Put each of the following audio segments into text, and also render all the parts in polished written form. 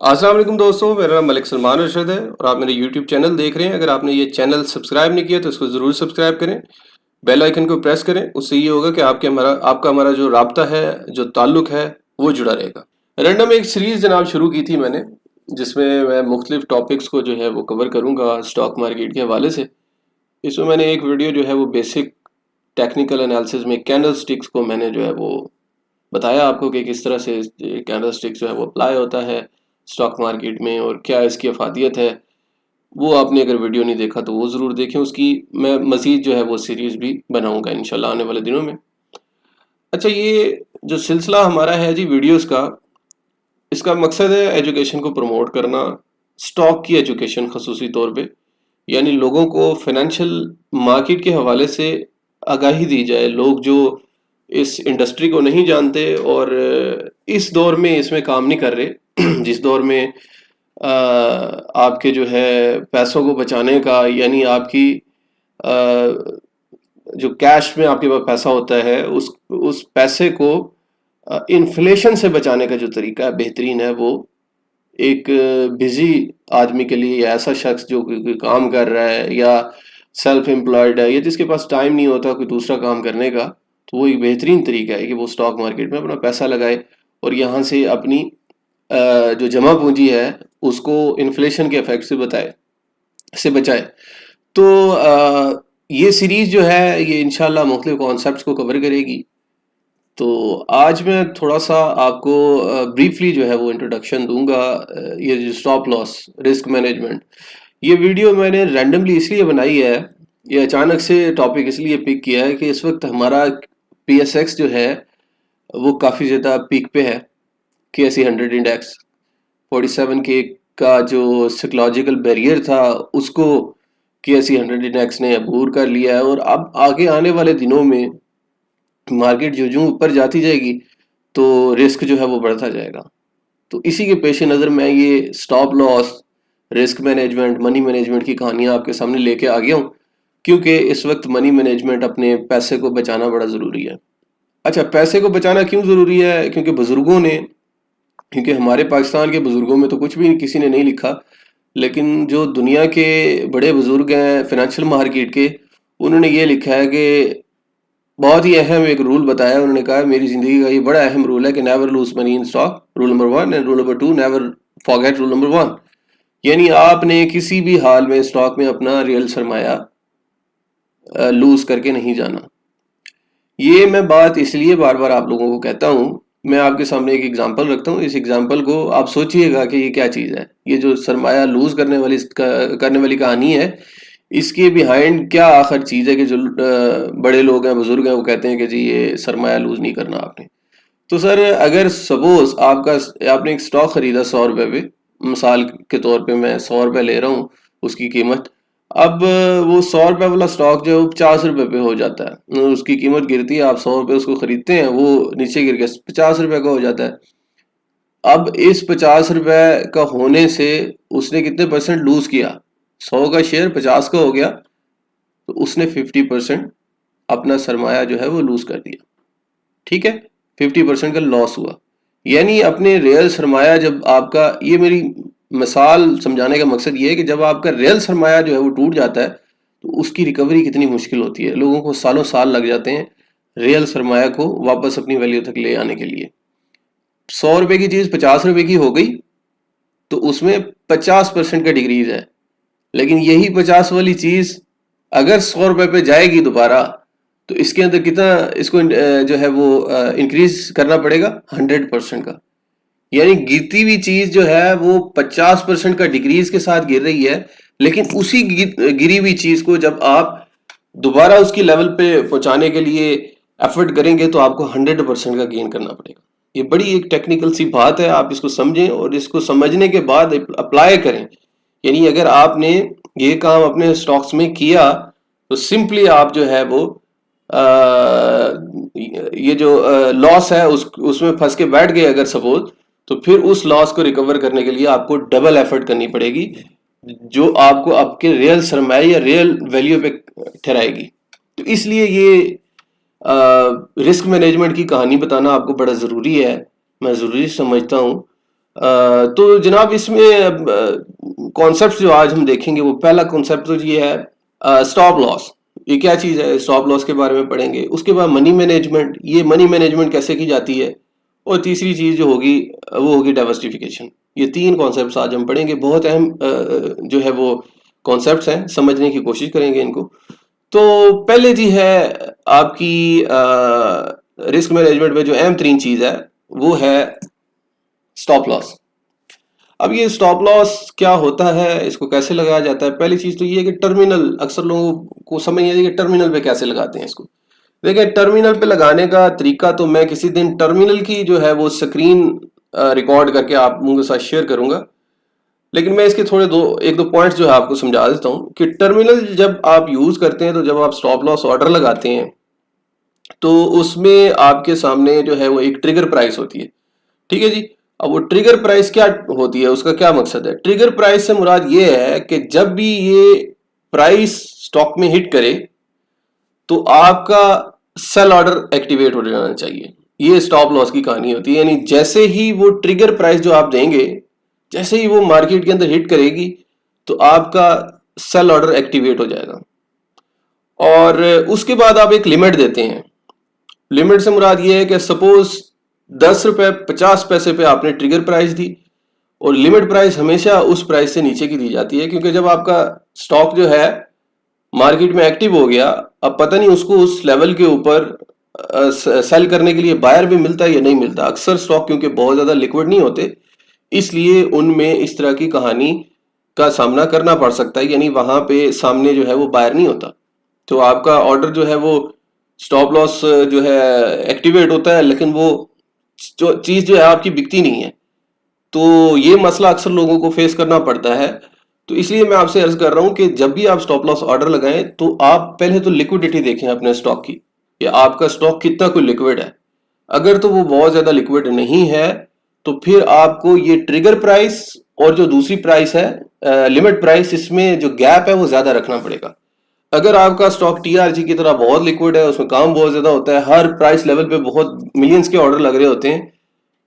अस्सलाम वालेकुम दोस्तों, मेरा नाम मलिक सलमान अरशद है और आप मेरे यूट्यूब चैनल देख रहे हैं। अगर आपने ये चैनल सब्सक्राइब नहीं किया तो इसको ज़रूर सब्सक्राइब करें, बेल आइकन को प्रेस करें। उससे ये होगा कि आपका हमारा जो राब्ता है, जो ताल्लुक है, वो जुड़ा रहेगा। रैंडम एक सीरीज़ जनाब शुरू की थी मैंने, जिसमें मैं मुख्तलिफ टॉपिक्स को जो है वो कवर करूँगा स्टॉक मार्केट के हवाले से। इसमें मैंने एक वीडियो जो है वो बेसिक टेक्निकल एनालिसिस में कैंडल स्टिक्स को मैंने जो है वो बताया आपको कि किस तरह से कैंडल स्टिक जो है वो अप्लाई होता है स्टॉक मार्केट में और क्या इसकी अफादियत है। वो आपने अगर वीडियो नहीं देखा तो वो ज़रूर देखें, उसकी मैं मज़ीद जो है वो सीरीज़ भी बनाऊंगा इंशाल्लाह आने वाले दिनों में। अच्छा, ये जो सिलसिला हमारा है जी वीडियोस का, इसका मकसद है एजुकेशन को प्रमोट करना, स्टॉक की एजुकेशन खसूसी तौर पे, यानी लोगों को फाइनेंशियल मार्केट के हवाले से आगाही दी जाए। लोग जो इस इंडस्ट्री को नहीं जानते और इस दौर में इसमें काम नहीं कर रहे जिस दौर में आपके जो है पैसों को बचाने का, यानी आपकी जो कैश में आपके पास पैसा होता है उस पैसे को इन्फ्लेशन से बचाने का जो तरीका बेहतरीन है, वो एक बिजी आदमी के लिए या ऐसा शख्स जो कोई काम कर रहा है या सेल्फ एम्प्लॉयड है या जिसके पास टाइम नहीं होता कोई दूसरा काम करने का, तो वो एक बेहतरीन तरीका है कि वो स्टॉक मार्केट में अपना पैसा लगाए और यहाँ से अपनी जो जमा पूंजी है उसको इन्फ्लेशन के इफेक्ट से बचाए। तो ये सीरीज जो है ये इंशाल्लाह मुख्तलिफ कॉन्सेप्ट्स को कवर करेगी। तो आज मैं थोड़ा सा आपको ब्रीफली जो है वो इंट्रोडक्शन दूंगा। ये जो स्टॉप लॉस रिस्क मैनेजमेंट, ये वीडियो मैंने रैंडमली इसलिए बनाई है, ये अचानक से टॉपिक इसलिए पिक किया है कि इस वक्त हमारा PSX जो है वो काफ़ी ज़्यादा पीक पे है। KSE 100 इंडेक्स 47K का जो साइकोलॉजिकल बैरियर था उसको KSE 100 इंडेक्स ने अबूर कर लिया है और अब आगे आने वाले दिनों में मार्केट जो जो ऊपर जाती जाएगी तो रिस्क जो है वो बढ़ता जाएगा। तो इसी के पेश नज़र मैं ये stop loss, risk management, money management की कहानियाँ आपके सामने लेके आ गया हूँ, क्योंकि इस वक्त मनी मैनेजमेंट, अपने पैसे को बचाना बड़ा ज़रूरी है। अच्छा, पैसे को बचाना क्यों ज़रूरी है? क्योंकि हमारे पाकिस्तान के बुज़ुर्गों में तो कुछ भी किसी ने नहीं लिखा, लेकिन जो दुनिया के बड़े बुज़ुर्ग हैं फाइनेंशियल मार्केट के, उन्होंने ये लिखा है कि बहुत ही अहम एक रूल बताया। उन्होंने कहा मेरी ज़िंदगी का ये बड़ा अहम रूल है कि never lose money in stock, rule number 1, and rule number 2, never forget rule number 1। यानी आपने किसी भी हाल में स्टॉक में अपना रियल सरमाया लूज करके नहीं जाना। ये मैं बात इसलिए बार बार आप लोगों को कहता हूँ, मैं आपके सामने एक एग्जांपल रखता हूँ, इस एग्जांपल को आप सोचिएगा कि ये क्या चीज़ है। ये जो सरमाया लूज करने वाली कहानी है, इसके बिहाइंड क्या आखिर चीज़ है कि जो बड़े लोग हैं, बुजुर्ग हैं, वो कहते हैं कि जी ये सरमाया लूज नहीं करना आपने। तो सर, अगर सपोज आपने एक स्टॉक खरीदा 100 रुपए पे, मिसाल के तौर पे मैं 100 रुपए ले रहा हूँ उसकी कीमत। अब वो 100 रुपए वाला स्टॉक जो है वो 50 रुपए पे हो जाता है, उसकी कीमत गिरती है, आप 100 रुपए उसको खरीदते हैं, वो नीचे गिर के 50 रुपए का हो जाता है। अब इस 50 रुपए का होने से उसने कितने परसेंट लूज किया? 100 का शेयर 50 का हो गया, तो उसने 50% अपना सरमाया जो है वो लूज कर दिया। ठीक है, 50% का लॉस हुआ। यानी अपने रियल सरमाया, जब आपका, ये मेरी मिसाल समझाने का मकसद ये है कि जब आपका रियल सरमाया जो है वो टूट जाता है तो उसकी रिकवरी कितनी मुश्किल होती है। लोगों को सालों साल लग जाते हैं रियल सरमाया को वापस अपनी वैल्यू तक ले आने के लिए। 100 रुपए की चीज़ 50 रुपए की हो गई तो उसमें 50% का डिक्रीज है, लेकिन यही 50 वाली चीज़ अगर 100 रुपए पे जाएगी दोबारा, तो इसके अंदर कितना इसको जो है वो इंक्रीज करना पड़ेगा? 100% का। यानी गिरती हुई चीज जो है वो 50% का डिक्रीज के साथ गिर रही है, लेकिन उसी गिरी हुई चीज को जब आप दोबारा उसकी लेवल पे पहुंचाने के लिए एफर्ट करेंगे तो आपको 100% का गेन करना पड़ेगा। ये बड़ी एक टेक्निकल सी बात है, आप इसको समझें और इसको समझने के बाद अप्लाई करें। यानी अगर आपने ये काम अपने स्टॉक्स में किया तो सिंपली आप जो है वो ये जो लॉस है उसमें फंस के बैठ गए अगर सपोज, तो फिर उस लॉस को रिकवर करने के लिए आपको डबल एफर्ट करनी पड़ेगी, जो आपको आपके रियल सरमाए या रियल वैल्यू पे ठहराएगी। तो इसलिए ये रिस्क मैनेजमेंट की कहानी बताना आपको बड़ा ज़रूरी है, मैं ज़रूरी समझता हूँ। तो जनाब इसमें कॉन्सेप्ट जो आज हम देखेंगे वो पहला कॉन्सेप्ट तो ये है स्टॉप लॉस। ये क्या चीज़ है, स्टॉप लॉस के बारे में पढ़ेंगे। उसके बाद मनी मैनेजमेंट, ये मनी मैनेजमेंट कैसे की जाती है। और तीसरी चीज़ जो होगी वो होगी डाइवर्सिफिकेशन। ये तीन कॉन्सेप्ट्स आज हम पढ़ेंगे, बहुत अहम जो है वो कॉन्सेप्ट्स हैं, समझने की कोशिश करेंगे इनको। तो पहले जी है आपकी रिस्क मैनेजमेंट में जो अहम तरीन चीज़ है वो है स्टॉप लॉस। अब ये स्टॉप लॉस क्या होता है, इसको कैसे लगाया जाता है। पहली चीज तो ये है कि टर्मिनल, अक्सर लोगों को समझ नहीं आती कि टर्मिनल पे कैसे लगाते हैं इसको। देखिए टर्मिनल पे लगाने का तरीका तो मैं किसी दिन टर्मिनल की जो है वो स्क्रीन रिकॉर्ड करके आप लोगों के साथ शेयर करूंगा, लेकिन मैं इसके थोड़े एक दो पॉइंट्स जो है आपको समझा देता हूँ कि टर्मिनल जब आप यूज करते हैं, तो जब आप स्टॉप लॉस ऑर्डर लगाते हैं तो उसमें आपके सामने जो है वो एक ट्रिगर प्राइस होती है। ठीक है जी। अब वो ट्रिगर प्राइस क्या होती है, उसका क्या मकसद है। ट्रिगर प्राइस से मुराद ये है कि जब भी ये प्राइस स्टॉक में हिट करे तो आपका सेल ऑर्डर एक्टिवेट हो जाना चाहिए। ये स्टॉप लॉस की कहानी होती है। यानी जैसे ही वो ट्रिगर प्राइस जो आप देंगे, जैसे ही वो मार्केट के अंदर हिट करेगी तो आपका सेल ऑर्डर एक्टिवेट हो जाएगा। और उसके बाद आप एक लिमिट देते हैं। लिमिट से मुराद ये है कि सपोज 10 रुपए 50 पैसे पे आपने ट्रिगर प्राइस दी, और लिमिट प्राइस हमेशा उस प्राइस से नीचे की दी जाती है, क्योंकि जब आपका स्टॉक जो है मार्केट में एक्टिव हो गया, अब पता नहीं उसको उस लेवल के ऊपर सेल करने के लिए बायर भी मिलता है या नहीं मिलता। अक्सर स्टॉक क्योंकि बहुत ज्यादा लिक्विड नहीं होते, इसलिए उनमें इस तरह की कहानी का सामना करना पड़ सकता है। यानी वहां पे सामने जो है वो बायर नहीं होता, तो आपका ऑर्डर जो है वो स्टॉप लॉस जो है एक्टिवेट होता है, लेकिन वो जो चीज जो है आपकी बिकती नहीं है। तो ये मसला अक्सर लोगों को फेस करना पड़ता है। तो इसलिए मैं आपसे अर्ज कर रहा हूं कि जब भी आप स्टॉप लॉस ऑर्डर लगाएं तो आप पहले तो लिक्विडिटी देखें अपने स्टॉक की, कि आपका स्टॉक कितना कोई लिक्विड है। अगर तो वो बहुत ज्यादा लिक्विड नहीं है तो फिर आपको ये ट्रिगर प्राइस और जो दूसरी प्राइस है लिमिट प्राइस, इसमें जो गैप है वो ज्यादा रखना पड़ेगा। अगर आपका स्टॉक टीआरजी की तरह बहुत लिक्विड है, उसमें काम बहुत ज्यादा होता है, हर प्राइस लेवल पे बहुत मिलियंस के ऑर्डर लग रहे होते हैं,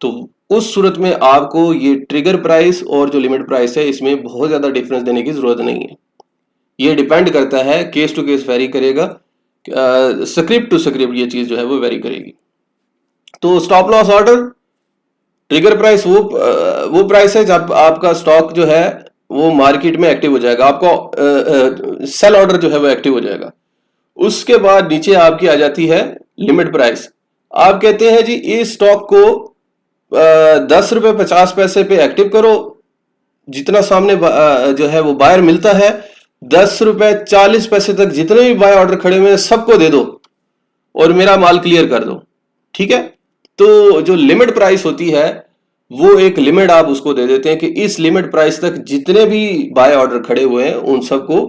तो उस सूरत में आपको ये ट्रिगर प्राइस और जो लिमिट प्राइस है इसमें बहुत ज्यादा डिफरेंस देने की जरूरत नहीं है। ये डिपेंड करता है, केस टू केस वेरी करेगा, स्क्रिप्ट टू स्क्रिप्ट ये चीज जो है वो वेरी करेगी। तो stop loss order, trigger price वो प्राइस है जब आपका स्टॉक जो है वो मार्केट में एक्टिव हो जाएगा, आपका सेल ऑर्डर जो है वो एक्टिव हो जाएगा। उसके बाद नीचे आपकी आ जाती है लिमिट प्राइस। आप कहते हैं जी इस स्टॉक को 10 रुपए 50 पैसे पे एक्टिव करो, जितना सामने जो है वो बायर मिलता है 10 रुपए 40 पैसे तक जितने भी बाय ऑर्डर खड़े हुए हैं सबको दे दो और मेरा माल क्लियर कर दो। ठीक है। तो जो लिमिट प्राइस होती है वो एक लिमिट आप उसको दे देते हैं कि इस लिमिट प्राइस तक जितने भी बाय ऑर्डर खड़े हुए हैं उन सबको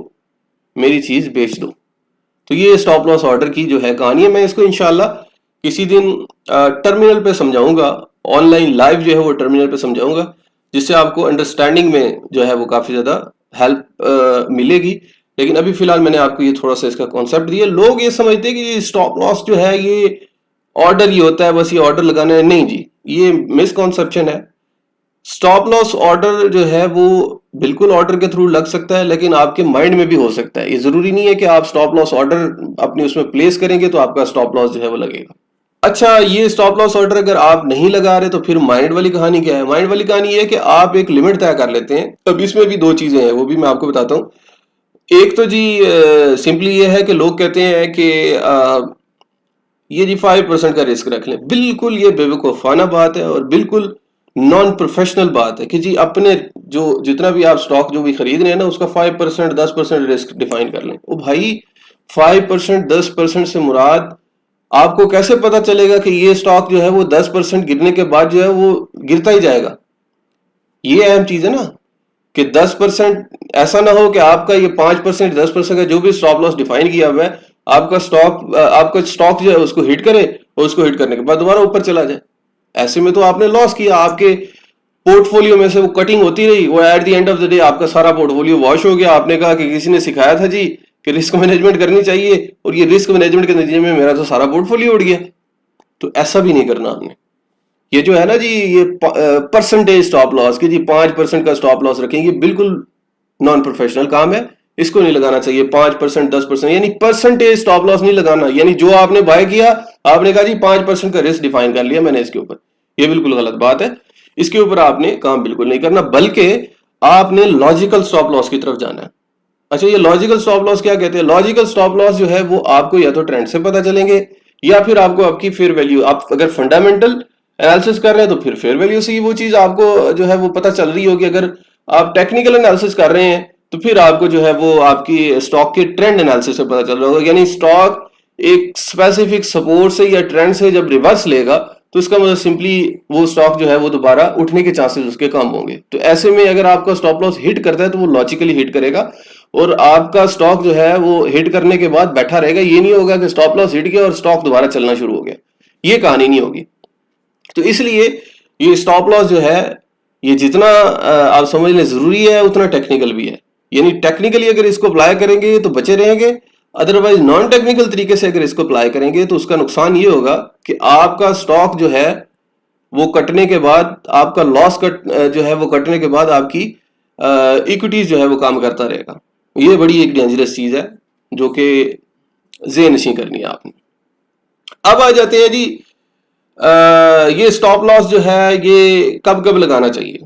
मेरी चीज बेच दो। तो ये स्टॉप लॉस ऑर्डर की जो है कहानी है। मैं इसको इंशाल्लाह किसी दिन टर्मिनल पे समझाऊंगा, ऑनलाइन लाइव जो है वो टर्मिनल पे समझाऊंगा, जिससे आपको अंडरस्टैंडिंग में जो है वो काफी ज्यादा हेल्प मिलेगी। लेकिन अभी फिलहाल मैंने आपको ये थोड़ा सा इसका कॉन्सेप्ट दिया। लोग ये समझते हैं कि स्टॉप लॉस जो है ये ऑर्डर ही होता है, बस ये ऑर्डर लगाना है। नहीं जी, ये मिसकॉन्सेप्शन है। स्टॉप लॉस ऑर्डर जो है वो बिल्कुल ऑर्डर के थ्रू लग सकता है, लेकिन आपके माइंड में भी हो सकता है। ये जरूरी नहीं है कि आप स्टॉप लॉस ऑर्डर अपनी उसमें प्लेस करेंगे तो आपका स्टॉप लॉस जो है वो लगेगा। अच्छा, ये स्टॉप लॉस ऑर्डर अगर आप नहीं लगा रहे तो फिर माइंड वाली कहानी क्या है। माइंड वाली कहानी ये है कि आप एक लिमिट तय कर लेते हैं। अब इसमें भी दो चीजें हैं, वो भी मैं आपको बताता हूँ। एक तो जी सिंपली ये है कि लोग कहते हैं कि ये जी 5% का रिस्क रख लें। बिल्कुल ये बेवकूफाना बात है और बिल्कुल नॉन प्रोफेशनल बात है कि जी अपने जो जितना भी आप स्टॉक जो भी खरीद रहे हैं ना उसका 5% 10% रिस्क डिफाइन कर लें। ओ भाई, 5% 10% से मुराद आपको कैसे पता चलेगा कि ये स्टॉक जो है वो 10% गिरने के बाद जो है वो गिरता ही जाएगा। ये अहम चीज है ना कि 10% ऐसा ना हो कि आपका ये 5% 10% का जो भी स्टॉप लॉस डिफाइन किया हुआ है, आपका स्टॉक जो है उसको हिट करे और उसको हिट करने के बाद दोबारा ऊपर चला जाए। ऐसे में तो आपने लॉस किया। आपके पोर्टफोलियो में से वो कटिंग होती रही, वो at the end of the day आपका सारा पोर्टफोलियो वॉश हो गया। आपने कहा कि किसी ने सिखाया था जी कि रिस्क मैनेजमेंट करनी चाहिए, और ये रिस्क मैनेजमेंट के नतीजे में मेरा तो सारा पोर्टफोलियो उड़ गया। तो ऐसा भी नहीं करना हमने। ये जो है ना जी, ये परसेंटेज स्टॉप लॉस की जी 5% का स्टॉप लॉस रखेंगे, बिल्कुल नॉन प्रोफेशनल काम है, इसको नहीं लगाना चाहिए। 5%, 10%, यानी परसेंटेज स्टॉप लॉस नहीं लगाना। यानी जो आपने बाय किया, आपने कहा जी 5% का रिस्क डिफाइन कर लिया मैंने इसके ऊपर, ये बिल्कुल गलत बात है। इसके ऊपर आपने काम बिल्कुल नहीं करना, बल्कि आपने लॉजिकल स्टॉप लॉस की तरफ जाना है। अच्छा, ये लॉजिकल स्टॉप लॉस क्या कहते हैं? लॉजिकल स्टॉप लॉस जो है वो आपको या तो ट्रेंड से पता चलेंगे, या फिर आपको आपकी फेयर वैल्यू, आप अगर फंडामेंटल एनालिसिस कर रहे हैं तो फिर फेयर वैल्यू से वो चीज आपको जो है वो पता चल रही होगी। अगर आप टेक्निकल एनालिसिस कर रहे हैं तो फिर आपको जो है वो आपकी स्टॉक के ट्रेंड एनालिसिस से पता चल रहा होगा। यानी स्टॉक एक स्पेसिफिक सपोर्ट से या ट्रेंड से जब रिवर्स लेगा तो इसका मतलब सिंपली वो स्टॉक जो है वो दोबारा उठने के चांसेस उसके कम होंगे। तो ऐसे में अगर आपका स्टॉप लॉस हिट करता है तो वो लॉजिकली हिट करेगा, और आपका स्टॉक जो है वो हिट करने के बाद बैठा रहेगा। ये नहीं होगा कि स्टॉप लॉस हिट गया और स्टॉक दोबारा चलना शुरू हो गया, ये कहानी नहीं होगी। तो इसलिए ये स्टॉप लॉस जो है ये जितना आप समझ लें जरूरी है, उतना टेक्निकल भी है। यानी टेक्निकली अगर इसको अप्लाई करेंगे तो बचे रहेंगे, अदरवाइज नॉन टेक्निकल तरीके से अगर इसको अप्लाई करेंगे तो उसका नुकसान ये होगा कि आपका स्टॉक जो है वो कटने के बाद, आपका लॉस कट जो है वो कटने के बाद आपकी इक्विटीज जो है वो काम करता रहेगा। ये बड़ी एक डेंजरस चीज है जो कि ज़हन नशीं करनी है आपने। अब आ जाते हैं जी, ये स्टॉप लॉस जो है ये कब कब लगाना चाहिए।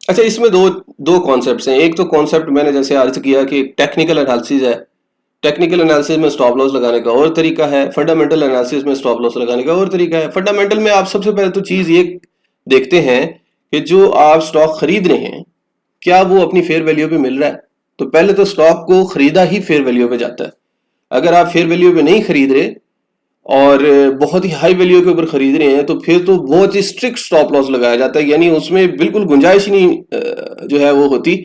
अच्छा, इसमें दो कॉन्सेप्ट्स हैं। एक तो कॉन्सेप्ट मैंने जैसे अर्ज किया कि टेक्निकल एनालिसिस है, टेक्निकल एनालिसिस में स्टॉप लॉस लगाने का और तरीका है, फंडामेंटल एनालिसिस में स्टॉप लॉस लगाने का और तरीका है। फंडामेंटल में आप सबसे पहले तो चीज ये देखते हैं कि जो आप स्टॉक खरीद रहे हैं क्या वो अपनी फेयर वैल्यू पे मिल रहा है। तो पहले तो स्टॉक को खरीदा ही फेयर वैल्यू पे जाता है। अगर आप फेयर वैल्यू पे नहीं खरीद रहे और बहुत ही हाई वैल्यू के ऊपर खरीद रहे हैं तो फिर तो बहुत ही स्ट्रिक्ट स्टॉप लॉस लगाया जाता है। यानी उसमें बिल्कुल गुंजाइश ही नहीं जो है वो होती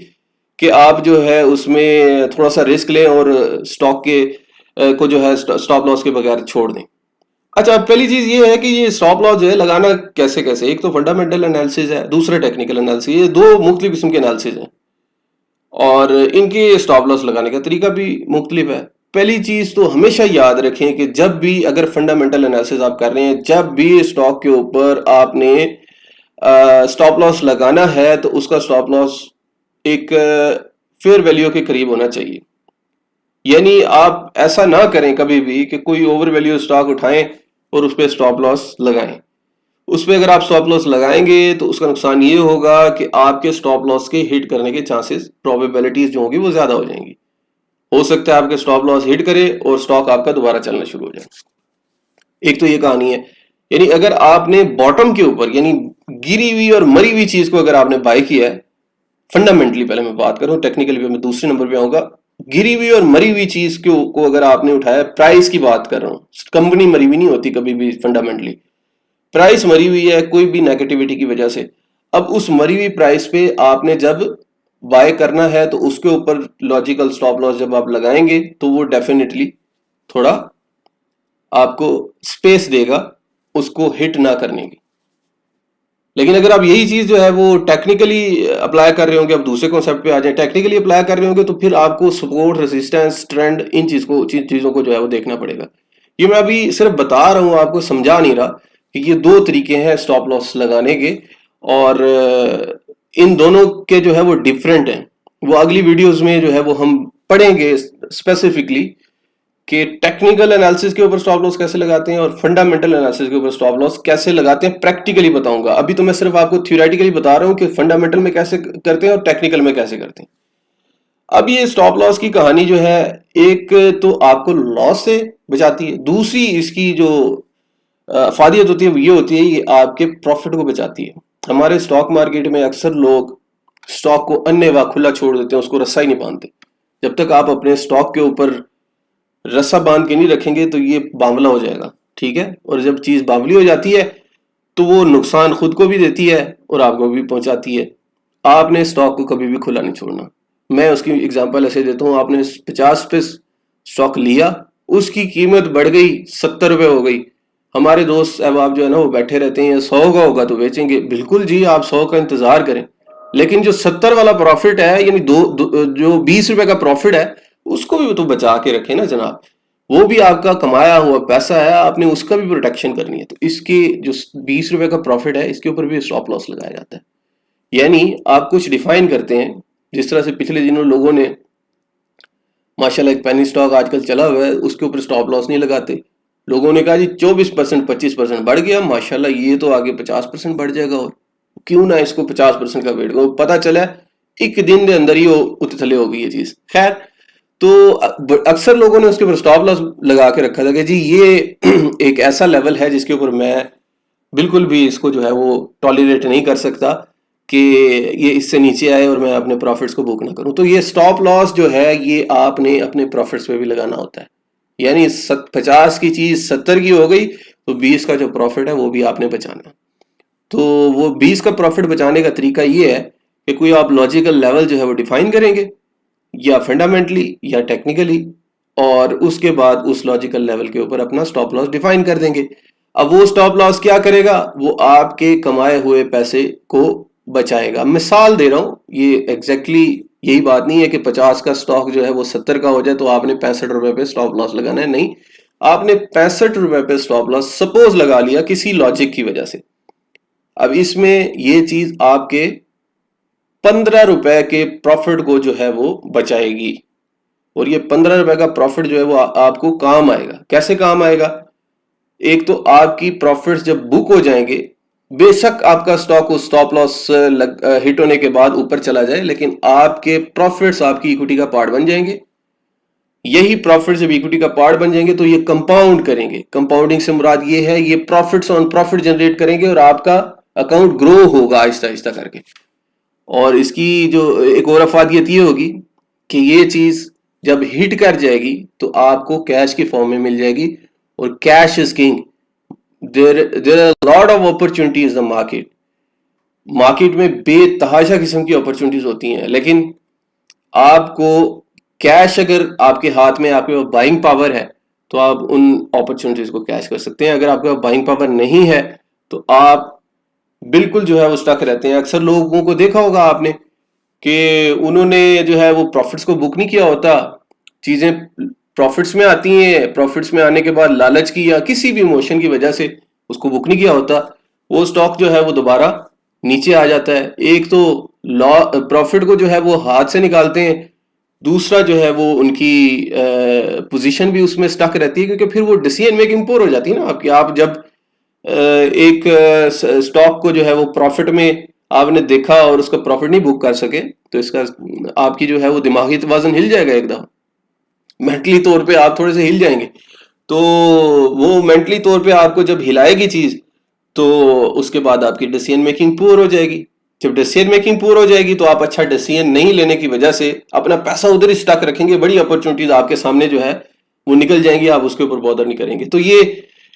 कि आप जो है उसमें थोड़ा सा रिस्क लें और स्टॉक के को जो है स्टॉप लॉस के बगैर छोड़ दें। अच्छा, पहली चीज ये है कि ये स्टॉप लॉस जो है लगाना कैसे कैसे। एक तो फंडामेंटल एनालिसिस है, दूसरा टेक्निकल एनालिसिस। ये दो मुख्तलिफ किस्म के एनालिसिस हैं और इनके स्टॉप लॉस लगाने का तरीका भी मुख्तलिफ है। पहली चीज तो हमेशा याद रखें कि जब भी अगर फंडामेंटल एनालिसिस आप कर रहे हैं, जब भी स्टॉक के ऊपर आपने स्टॉप लॉस लगाना है तो उसका स्टॉप लॉस एक फेयर वैल्यू के करीब होना चाहिए। यानी आप ऐसा ना करें कभी भी कि कोई ओवर वैल्यू स्टॉक उठाएं और उस पर स्टॉप लॉस लगाएं। उस पर अगर आप स्टॉप लॉस लगाएंगे तो उसका नुकसान ये होगा कि आपके स्टॉप लॉस के हिट करने के चांसेस, प्रोबेबिलिटीज जो होगी वो ज्यादा हो जाएंगी। हो सकता है आपके स्टॉप लॉस हिट करे और स्टॉक आपका दोबारा चलना शुरू हो जाए। एक तो ये कहानी है। यानी अगर आपने बॉटम के ऊपर, यानी गिरी हुई और मरी हुई चीज को अगर आपने बाय किया है, फंडामेंटली पहले मैं बात करूं, टेक्निकली पे मैं दूसरे नंबर पे आऊंगा। गिरी हुई और मरी हुई चीज को अगर आपने उठाया, प्राइस की बात कर रहा हूं, कंपनी मरी हुई नहीं होती कभी भी फंडामेंटली, प्राइस मरी हुई है कोई भी नेगेटिविटी की वजह से। अब उस मरी हुई प्राइस पे आपने जब बाय करना है तो उसके ऊपर लॉजिकल स्टॉप लॉस जब आप लगाएंगे तो वो डेफिनेटली थोड़ा आपको स्पेस देगा उसको हिट ना करने की। लेकिन अगर आप यही चीज जो है वो टेक्निकली अप्लाई कर रहे होंगे, अब दूसरे कॉन्सेप्ट पे आ जाए, टेक्निकली अप्लाई कर रहे होंगे तो फिर आपको सपोर्ट, रेजिस्टेंस, ट्रेंड, इन चीजों को जो है वो देखना पड़ेगा। ये मैं अभी सिर्फ बता रहा हूं, आपको समझा नहीं रहा कि ये दो तरीके हैं स्टॉप लॉस लगाने के, और इन दोनों के जो है वो डिफरेंट हैं। वो अगली वीडियोस में जो है वो हम पढ़ेंगे स्पेसिफिकली कि टेक्निकल एनालिसिस के ऊपर स्टॉप लॉस कैसे लगाते हैं और फंडामेंटल एनालिसिस के ऊपर स्टॉप लॉस कैसे लगाते हैं, प्रैक्टिकली बताऊंगा। अभी तो मैं सिर्फ आपको थ्योरेटिकली बता रहा हूं कि फंडामेंटल में कैसे करते हैं और टेक्निकल में कैसे करते हैं। अब ये स्टॉप लॉस की कहानी जो है, एक तो आपको लॉस से बचाती है, दूसरी इसकी जो फायदियत होती है वो ये होती है ये आपके प्रॉफिट को बचाती है। हमारे स्टॉक मार्केट में अक्सर लोग स्टॉक को अन्नेवा खुला छोड़ देते हैं, उसको रस्सा ही नहीं बांधते। जब तक आप अपने स्टॉक के ऊपर रस्सा बांध के नहीं रखेंगे तो ये बावला हो जाएगा, ठीक है। और जब चीज बावली हो जाती है तो वो नुकसान खुद को भी देती है और आपको भी पहुंचाती है। आपने स्टॉक को कभी भी खुला नहीं छोड़ना। मैं उसकी एग्जांपल ऐसे देता हूं, आपने 50 पे स्टॉक लिया, उसकी कीमत बढ़ गई 70 रुपए हो गई। हमारे दोस्त अहबाब जो है ना वो बैठे रहते हैं 100 का होगा तो बेचेंगे। बिल्कुल जी, आप 100 का इंतजार करें, लेकिन जो 70 वाला प्रॉफिट है, यानी जो 20 रुपए का प्रॉफिट है, उसको भी तो बचा के रखें ना जनाब। वो भी आपका कमाया हुआ पैसा है, आपने उसका भी प्रोटेक्शन करनी है। तो इसके जो 20 रुपए का प्रॉफिट है, इसके ऊपर भी स्टॉप लॉस लगाया जाता है। यानी आप कुछ डिफाइन करते हैं, जिस तरह से पिछले दिनों लोगों ने माशाल्लाह एक पेनी स्टॉक आजकल चला हुआ है, उसके ऊपर स्टॉप लॉस नहीं लगाते। लोगों ने कहा जी 24% 25% बढ़ गया, माशाल्लाह ये तो आगे 50% बढ़ जाएगा, और क्यों ना इसको 50% का वेट करो। पता चला एक दिन के अंदर ही वो उथले हो गई ये चीज। खैर, तो अक्सर लोगों ने उसके ऊपर स्टॉप लॉस लगा के रखा था कि जी ये एक ऐसा लेवल है जिसके ऊपर मैं बिल्कुल भी इसको जो है वो टॉलरेट नहीं कर सकता कि ये इससे नीचे आए और मैं अपने प्रॉफिट्स को बुक ना करूं। तो ये स्टॉप लॉस जो है ये आपने अपने प्रॉफिट्स पे भी लगाना होता है। यानी 50 की चीज 70 की हो गई तो 20 का जो प्रॉफिट है वो भी आपने बचाना। तो वो 20 का प्रॉफिट बचाने का तरीका ये है कि कोई आप लॉजिकल लेवल जो है वो डिफाइन करेंगे, या फंडामेंटली या टेक्निकली, और उसके बाद उस लॉजिकल लेवल के ऊपर अपना स्टॉप लॉस डिफाइन कर देंगे। अब वो स्टॉप लॉस क्या करेगा, वो आपके कमाए हुए पैसे को बचाएगा। मिसाल दे रहा हूं, ये एग्जैक्टली यही बात नहीं है कि 50 का स्टॉक जो है वो 70 का हो जाए तो आपने 65 रुपए पे स्टॉप लॉस लगाना है। नहीं, आपने 65 रुपए पे स्टॉप लॉस सपोज लगा लिया किसी लॉजिक की वजह से। अब इसमें ये चीज आपके 15 रुपए के प्रॉफिट को जो है वो बचाएगी, और ये 15 रुपए का प्रॉफिट जो है वो आपको काम आएगा। कैसे काम आएगा? एक तो आपकी प्रॉफिट्स जब बुक हो जाएंगे, बेशक आपका स्टॉक उस स्टॉप लॉस हिट होने के बाद ऊपर चला जाए, लेकिन आपके प्रॉफिट्स आपकी इक्विटी का पार्ट बन जाएंगे। यही प्रॉफिट जब इक्विटी का पार्ट बन जाएंगे तो ये कंपाउंड करेंगे। कंपाउंडिंग से मुराद ये है ये प्रॉफिट्स ऑन प्रॉफिट जनरेट करेंगे और आपका अकाउंट ग्रो होगा आहिस्ता आहिस्ता करके। और इसकी जो एक और अफादियत ये होगी कि ये चीज जब हिट कर जाएगी तो आपको कैश की फॉर्म में मिल जाएगी, और cash is king. There are lot of opportunities in the market. Market में बेतहाशा किस्म की अपॉर्चुनिटीज होती हैं, लेकिन आपको कैश अगर आपके हाथ में, आपके पास बाइंग पावर है तो आप उन अपॉर्चुनिटीज को कैश कर सकते हैं। अगर आपके पास बाइंग पावर नहीं है तो आप बिल्कुल जो है वो स्टक रहते हैं। अक्सर लोगों को देखा होगा आपने कि उन्होंने जो है वो प्रॉफिट्स को बुक नहीं किया होता, चीजें प्रॉफिट्स में आती हैं, प्रॉफिट्स में आने के बाद लालच की या किसी भी इमोशन की वजह से उसको बुक नहीं किया होता, वो स्टॉक जो है वो दोबारा नीचे आ जाता है। एक तो लॉ प्रॉफिट को जो है वो हाथ से निकालते हैं, दूसरा जो है वो उनकी पोजीशन भी उसमें स्टक रहती है, क्योंकि फिर वो डिसीजन मेकिंग पोर हो जाती है ना आपकी। आप जब एक स्टॉक को जो है वो प्रॉफिट में आपने देखा और उसका प्रॉफिट नहीं बुक कर सके, तो इसका आपकी जो है वो दिमागी तवाज़ुन हिल जाएगा एकदम। मेंटली तौर पे आप थोड़े से हिल जाएंगे। तो वो मेंटली तौर पे आपको जब हिलाएगी चीज, तो उसके बाद आपकी डिसीजन मेकिंग पुअर हो जाएगी। जब डिसीजन मेकिंग पुअर हो जाएगी तो आप अच्छा डिसीजन नहीं लेने की वजह से अपना पैसा उधर ही स्टक रखेंगे, बड़ी अपॉर्चुनिटीज आपके सामने जो है वो निकल जाएंगी, आप उसके ऊपर बॉदर नहीं करेंगे। तो ये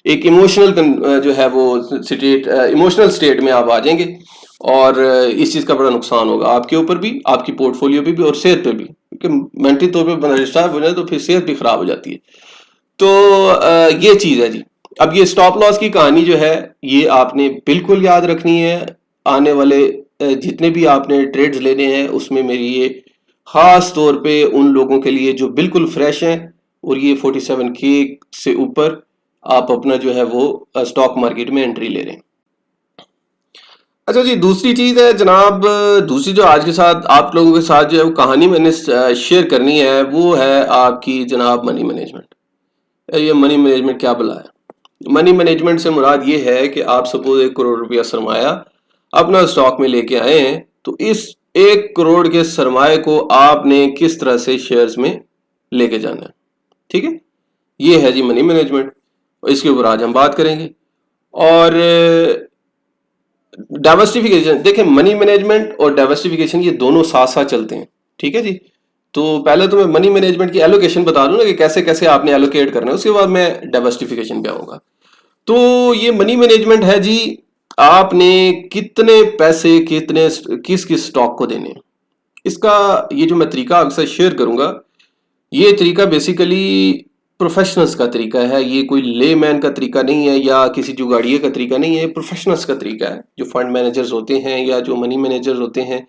एक इमोशनल जो है वो स्टेट, इमोशनल स्टेट में आप आ जाएंगे, और इस चीज का बड़ा नुकसान होगा आपके ऊपर भी, आपकी पोर्टफोलियो पे भी और सेहत पे भी, क्योंकि मेंटली तौर पे बंदा डिस्टर्ब हो जाए तो फिर सेहत भी खराब हो जाती है। तो ये चीज है जी। अब ये स्टॉप लॉस की कहानी जो है ये आपने बिल्कुल याद रखनी है। आने वाले जितने भी आपने ट्रेड्स लेने हैं उसमें मेरी ये खास तौर पे उन लोगों के लिए जो बिल्कुल फ्रेश हैं और ये 47K से ऊपर आप अपना जो है वो स्टॉक मार्केट में एंट्री ले रहे हैं। अच्छा जी, दूसरी चीज है जनाब, दूसरी जो आज के साथ आप लोगों के साथ जो है वो कहानी मैंने शेयर करनी है वो है आपकी जनाब मनी मैनेजमेंट। ये मनी मैनेजमेंट क्या बुला है? मनी मैनेजमेंट से मुराद ये है कि आप सपोज 1 करोड़ रुपया सरमाया अपना स्टॉक में लेके आए हैं, तो इस 1 करोड़ के सरमाए को आपने किस तरह से शेयर्स में लेके जाना है। ठीक है, ये है जी मनी मैनेजमेंट, इसके ऊपर आज हम बात करेंगे। और डाइवर्सिफिकेशन, देखें मनी मैनेजमेंट और डाइवर्सिफिकेशन ये दोनों साथ साथ चलते हैं। ठीक है जी, तो पहले तो मैं मनी मैनेजमेंट की एलोकेशन बता दूं ना कि कैसे कैसे आपने एलोकेट करना है, उसके बाद मैं डाइवर्सिफिकेशन पे आऊंगा। तो ये मनी मैनेजमेंट है जी, आपने कितने पैसे कितने किस किस स्टॉक को देने हैं, इसका ये जो मैं तरीका अक्सर शेयर करूंगा, ये तरीका बेसिकली प्रोफेशनल्स का तरीका है। ये कोई लेमैन का तरीका नहीं है या किसी जुगाड़िए का तरीका नहीं है, प्रोफेशनल्स का तरीका है। जो फंड मैनेजर्स होते हैं या जो मनी मैनेजर्स होते हैं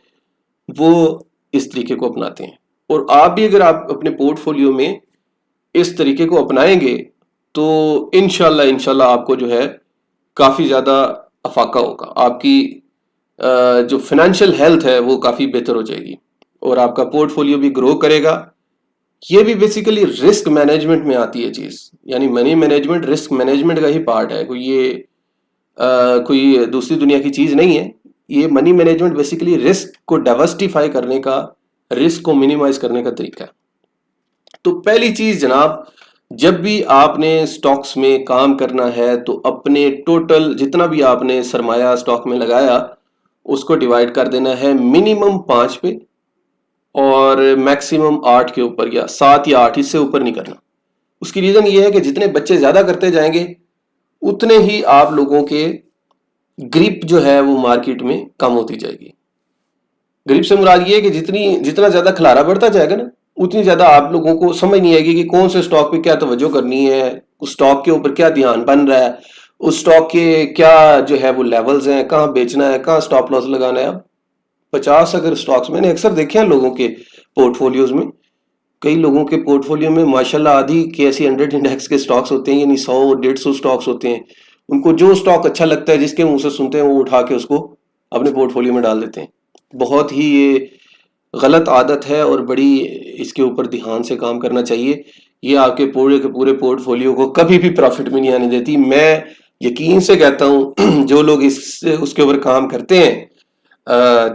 वो इस तरीके को अपनाते हैं। और आप भी अगर आप अपने पोर्टफोलियो में इस तरीके को अपनाएंगे तो इंशाल्लाह आपको जो है काफ़ी ज़्यादा अफाका होगा, आपकी जो फाइनेंशियल हेल्थ है वो काफ़ी बेहतर हो जाएगी और आपका पोर्टफोलियो भी ग्रो करेगा। ये भी बेसिकली रिस्क मैनेजमेंट में आती है चीज़, यानी मनी मैनेजमेंट रिस्क मैनेजमेंट का ही पार्ट है, कोई दूसरी दुनिया की चीज़ नहीं है। ये मनी मैनेजमेंट बेसिकली रिस्क को डाइवर्सिफाई करने का, रिस्क को मिनिमाइज करने का तरीका है। तो पहली चीज़ जनाब, जब भी आपने स्टॉक्स में काम करना है तो अपने टोटल जितना भी आपने सरमाया स्टॉक में लगाया उसको डिवाइड कर देना है मिनिमम 5 पे और मैक्सिमम 8 के ऊपर, या 7 या 8, इससे ऊपर नहीं करना। उसकी रीज़न ये है कि जितने बच्चे ज़्यादा करते जाएंगे उतने ही आप लोगों के ग्रिप जो है वो मार्केट में कम होती जाएगी। ग्रिप से मुराद ये है कि जितना ज़्यादा खिलारा बढ़ता जाएगा ना, उतनी ज़्यादा आप लोगों को समझ नहीं आएगी कि कौन से स्टॉक पे क्या तवज्जो करनी है, उस स्टॉक के ऊपर क्या ध्यान बन रहा है, उस स्टॉक के क्या जो है वो लेवल्स हैं, कहाँ बेचना है, कहाँ स्टॉप लॉस लगाना है। अब 50 अगर स्टॉक्स, मैंने अक्सर देखे हैं लोगों के पोर्टफोलियोज में, कई लोगों के पोर्टफोलियो में माशाल्लाह आधी KSE 100 इंडेक्स के स्टॉक्स होते हैं, यानी 100-150 स्टॉक्स होते हैं। उनको जो स्टॉक अच्छा लगता है, जिसके मुंह से सुनते हैं, वो उठा के उसको अपने पोर्टफोलियो में डाल देते हैं। बहुत ही ये गलत आदत है और बड़ी इसके ऊपर ध्यान से काम करना चाहिए। ये आपके पूरे के पूरे पोर्टफोलियो को कभी भी प्रॉफिट में नहीं आने देती। मैं यकीन से कहता हूँ जो लोग उसके ऊपर काम करते हैं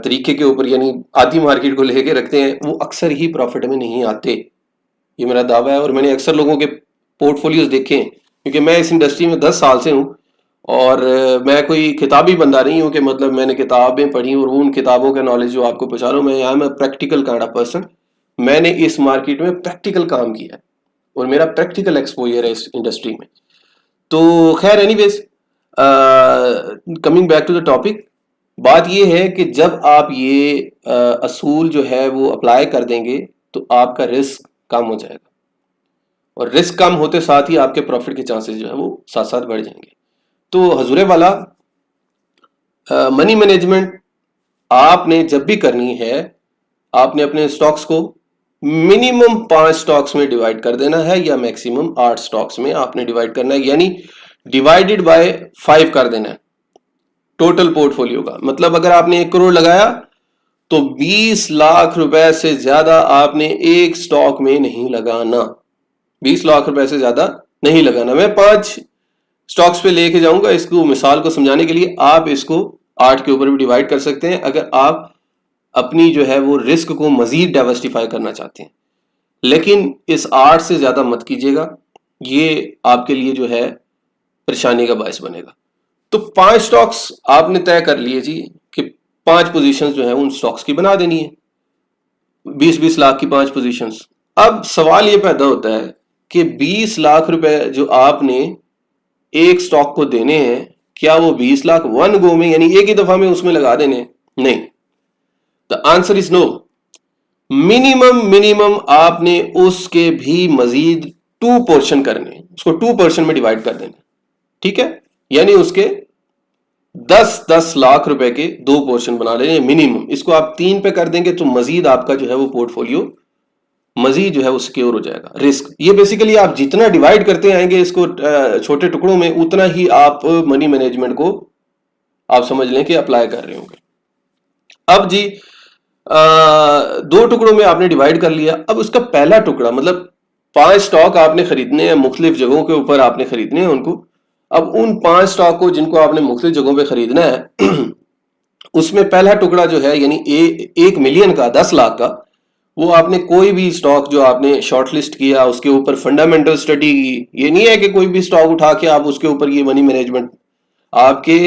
तरीके के ऊपर, यानी आधी मार्केट को लेके रखते हैं, वो अक्सर ही प्रॉफिट में नहीं आते। ये मेरा दावा है और मैंने अक्सर लोगों के पोर्टफोलियोज देखे हैं, क्योंकि मैं इस इंडस्ट्री में 10 साल से हूँ और मैं कोई किताबी बंदा नहीं हूँ कि मतलब मैंने किताबें पढ़ी और उन किताबों का नॉलेज जो आपको पहुँचा रहा हूँ। मैं यहाँ प्रैक्टिकल काइंड ऑफ पर्सन, मैंने इस मार्केट में प्रैक्टिकल काम किया है और मेरा प्रैक्टिकल एक्सपोजर है इस इंडस्ट्री में। तो खैर anyways, coming back to the topic, बात ये है कि जब आप ये असूल जो है वो अप्लाई कर देंगे तो आपका रिस्क कम हो जाएगा और रिस्क कम होते साथ ही आपके प्रॉफिट के चांसेस जो है वो साथ साथ बढ़ जाएंगे। तो हजूरे वाला, मनी मैनेजमेंट आपने जब भी करनी है, आपने अपने स्टॉक्स को मिनिमम 5 स्टॉक्स में डिवाइड कर देना है या मैक्सिमम 8 स्टॉक्स में आपने डिवाइड करना है, यानी डिवाइडेड बाय 5 कर देना है टोटल पोर्टफोलियो का। मतलब अगर आपने 1 करोड़ लगाया तो 20 लाख रुपए से ज्यादा आपने एक स्टॉक में नहीं लगाना। 20 लाख रुपए से ज्यादा नहीं लगाना। मैं 5 स्टॉक्स पे लेके जाऊंगा इसको मिसाल को समझाने के लिए। आप इसको 8 के ऊपर भी डिवाइड कर सकते हैं अगर आप अपनी जो है वो रिस्क को मजीद डाइवर्सिफाई करना चाहते हैं, लेकिन इस 8 से ज्यादा मत कीजिएगा, ये आपके लिए जो है परेशानी का बायस बनेगा। तो 5 स्टॉक्स आपने तय कर लिए जी कि 5 पोजीशंस जो है उन स्टॉक्स की बना देनी है, 20-20 लाख की 5 पोजीशंस। अब सवाल ये पैदा होता है कि 20 लाख रुपए जो आपने एक स्टॉक को देने हैं, क्या वो 20 लाख वन गो में, यानी एक ही दफा में उसमें लगा देने? नहीं। The answer is no. Minimum आपने उसके भी मजीद 2 पोर्शन करने, उसको 2 पोर्शन में डिवाइड कर देना, ठीक है, यानी उसके 10-10 लाख रुपए के 2 पोर्शन बना लेने मिनिमम। इसको आप 3 पे कर देंगे तो मजीद आपका जो है वो पोर्टफोलियो मजीद जो है वो सिक्योर हो जाएगा। रिस्क, ये बेसिकली आप जितना डिवाइड करते आएंगे इसको छोटे टुकड़ों में, उतना ही आप मनी मैनेजमेंट को आप समझ लें कि अप्लाई कर रहे होंगे। अब जी 2 टुकड़ों में आपने डिवाइड कर लिया। अब उसका पहला टुकड़ा, मतलब 5 स्टॉक आपने खरीदने हैं, मुख्तलिफ जगहों के ऊपर आपने खरीदने हैं उनको। अब उन 5 स्टॉक को जिनको आपने मुख्तलिफ जगहों पे खरीदना है उसमें पहला टुकड़ा जो है यानी 1 मिलियन का, 10 लाख का, वो आपने कोई भी स्टॉक जो आपने शॉर्टलिस्ट किया उसके ऊपर फंडामेंटल स्टडी की। ये नहीं है कि कोई भी स्टॉक उठा के आप उसके ऊपर ये मनी मैनेजमेंट, आपके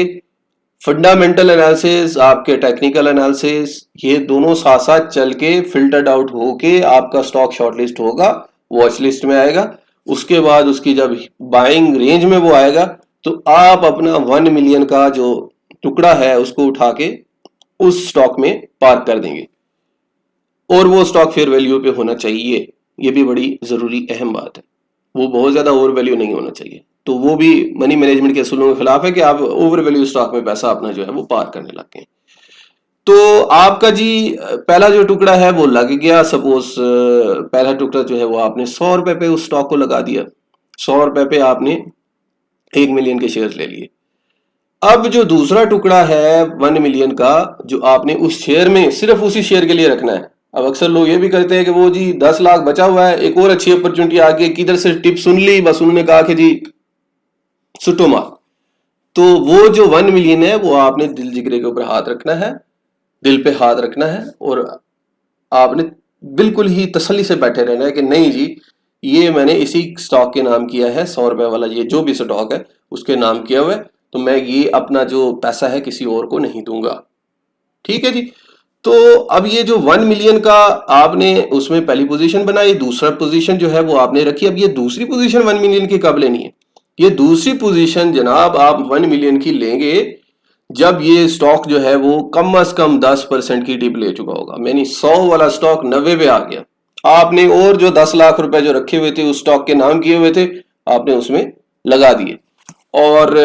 फंडामेंटल एनालिसिस, आपके टेक्निकल एनालिसिस, ये दोनों साथ साथ चल के फिल्टर्ड आउट होके आपका स्टॉक शॉर्टलिस्ट होगा, वॉच लिस्ट में आएगा। उसके बाद उसकी जब बाइंग रेंज में वो आएगा तो आप अपना 1 मिलियन का जो टुकड़ा है उसको उठा के उस स्टॉक में पार्क कर देंगे और वो स्टॉक फेयर वैल्यू पे होना चाहिए। ये भी बड़ी जरूरी अहम बात है, वो बहुत ज्यादा ओवर वैल्यू नहीं होना चाहिए। तो वो भी मनी मैनेजमेंट के असूलों के खिलाफ है कि आप ओवर वैल्यू स्टॉक में पैसा अपना जो है वो पार्क करने लग गए। तो आपका जी पहला जो टुकड़ा है वो लग गया। सपोज पहला टुकड़ा जो है वो आपने 100 रुपए पे उस स्टॉक को लगा दिया। 100 रुपए पे आपने 1 मिलियन के शेयर ले लिए। अब जो दूसरा टुकड़ा है 1 मिलियन का, जो आपने उस शेयर में सिर्फ उसी शेयर के लिए रखना है। अब अक्सर लोग ये भी करते हैं कि वो जी 10 लाख बचा हुआ है, एक और अच्छी अपॉर्चुनिटी आ गई, किधर से टिप सुन ली, बस उन्होंने कहा कि जी सुट्टो मार। तो वो जो 1 मिलियन है वो आपने दिल जिगरे के ऊपर हाथ रखना है, दिल पे हाथ रखना है, और आपने बिल्कुल ही तसल्ली से बैठे रहना है कि नहीं जी, ये मैंने इसी स्टॉक के नाम किया है, 100 रुपए वाला ये जो भी स्टॉक है उसके नाम किया हुआ है, तो मैं ये अपना जो पैसा है किसी और को नहीं दूंगा। ठीक है जी। तो अब ये जो 1 मिलियन का आपने उसमें पहली पोजीशन बनाई, दूसरा पोजीशन जो है वो आपने रखी। अब ये दूसरी पोजीशन 1 मिलियन की कब लेनी है? ये दूसरी पोजीशन जनाब आप 1 मिलियन की लेंगे जब ये स्टॉक जो है वो कम से कम 10% की डिप ले चुका होगा। यानी 100 वाला स्टॉक 90 पे आ गया, आपने और जो 10 लाख रुपए जो रखे हुए थे उस स्टॉक के नाम किए हुए थे आपने उसमें लगा दिए, और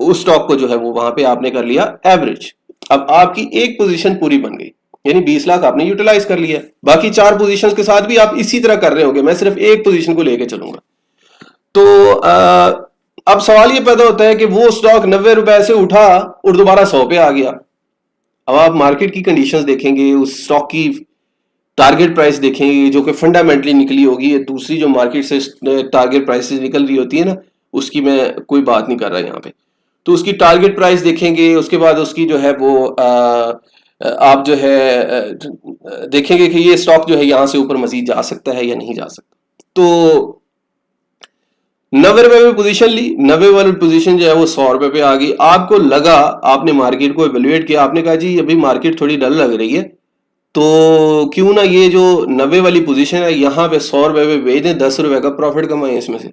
उस स्टॉक को जो है वो वहां पे आपने कर लिया एवरेज। अब आपकी एक पोजीशन पूरी बन गई, यानी 20 लाख आपने यूटिलाइज कर लिया। बाकी 4 पोजीशंस के साथ भी आप इसी तरह कर रहे होंगे, मैं सिर्फ एक पोजीशन को लेके चलूंगा। तो अब सवाल ये पैदा होता है कि वो स्टॉक 90 रुपए से उठा और दोबारा 100 पे आ गया। अब आप मार्केट की कंडीशंस देखेंगे, उस स्टॉक की टारगेट प्राइस देखेंगे जो कि फंडामेंटली निकली होगी। ये दूसरी जो मार्केट से टारगेट प्राइसेस निकल रही होती है ना, उसकी मैं कोई बात नहीं कर रहा यहाँ पे। तो उसकी टारगेट प्राइस देखेंगे, उसके बाद उसकी जो है वो आप जो है देखेंगे कि ये स्टॉक जो है यहाँ से ऊपर मजीद जा सकता है या नहीं जा सकता। तो 90 रुपए में पोजीशन ली, 90 वाली पोजीशन जो है वो 100 रुपए पे आ गई। आपको लगा, आपने मार्केट को एवेल्युएट किया, आपने कहा जी अभी मार्केट थोड़ी डल लग रही है, तो क्यों ना ये जो 90 वाली पोजीशन है यहाँ पे 100 रुपए पे बेच दें, 10 रुपए का प्रॉफिट कमाएं इसमें से।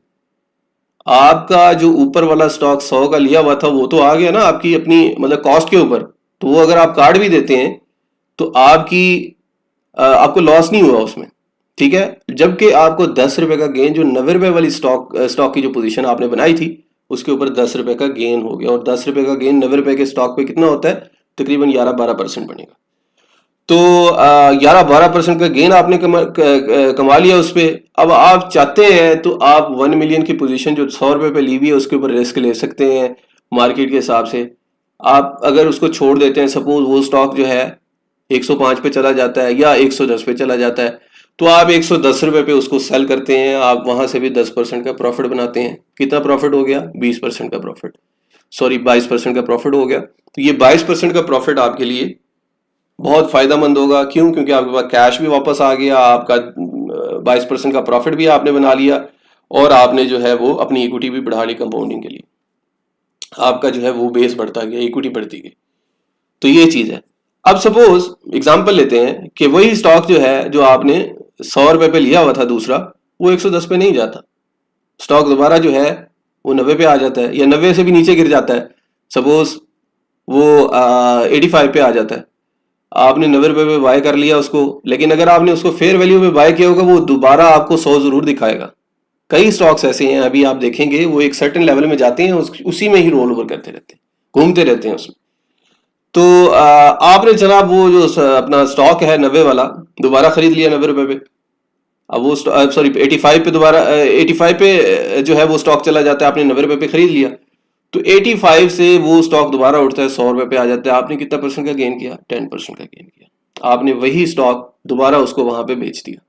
आपका जो ऊपर वाला स्टॉक 100 का लिया हुआ था वो तो आ गया ना आपकी अपनी मतलब कॉस्ट के ऊपर, तो वो अगर आप काट भी देते हैं तो आपको लॉस नहीं हुआ उसमें। ठीक है, जबकि आपको 10 रुपए का गेन, जो 90 रुपए वाली स्टॉक की जो पोजीशन आपने बनाई थी उसके ऊपर 10 रुपए का गेन हो गया, और 10 रुपए का गेन 90 रुपए के स्टॉक पे कितना होता है? तकरीबन 11-12% बनेगा। तो 11-12% का गेन आपने कमा लिया उस पर। अब आप चाहते हैं तो आप 1 मिलियन की पोजीशन जो 100 रुपए पे ली हुई है उसके ऊपर रिस्क ले सकते हैं मार्केट के हिसाब से। आप अगर उसको छोड़ देते हैं, सपोज वो स्टॉक जो है 105 पे चला जाता है या 110 पे चला जाता है, तो आप 110 रुपए पे उसको सेल करते हैं, आप वहां से भी 10% का प्रॉफिट बनाते हैं। कितना प्रॉफिट हो गया? 20% का प्रॉफिट, सॉरी 22% का प्रॉफिट हो गया। तो ये 22% का प्रॉफिट आपके लिए बहुत फायदेमंद होगा। क्यों? क्योंकि आपके पास कैश भी वापस आ गया, आपका 22% का प्रॉफिट भी आपने बना लिया, और आपने जो है वो अपनी इक्विटी भी बढ़ा ली कंपाउंडिंग के लिए। आपका जो है वो बेस बढ़ता गया, इक्विटी बढ़ती गई। तो ये चीज है। अब सपोज एग्जांपल लेते हैं कि वही स्टॉक जो है जो आपने 100 रुपए पे लिया हुआ था दूसरा, वो 110 पे नहीं जाता, स्टॉक दोबारा जो है वो 90 पे आ जाता है या 90 से भी नीचे गिर जाता है। सपोज वो 85 पे आ जाता है, आपने 90 रुपए पे बाय कर लिया उसको, लेकिन अगर आपने उसको फेयर वैल्यू पे बाय किया होगा वो दोबारा आपको 100 जरूर दिखाएगा। कई स्टॉक्स ऐसे हैं, अभी आप देखेंगे वो एक सर्टेन लेवल में जाते हैं, उसी में ही रोल ओवर करते रहते हैं, घूमते रहते हैं उसमें। तो आपने जनाब वो जो अपना स्टॉक है 90 वाला दोबारा खरीद लिया 90 रुपए पे। अब वो सॉरी 85 पे दोबारा 85 पे जो है वो स्टॉक चला जाता है, आपने 90 रुपए पे खरीद लिया, तो 85 से वो स्टॉक दोबारा उठता है 100 रुपए पे आ जाता है। आपने कितना परसेंट का गेन किया? 10% का गेन किया। आपने वही स्टॉक दोबारा उसको वहां पे बेच दिया।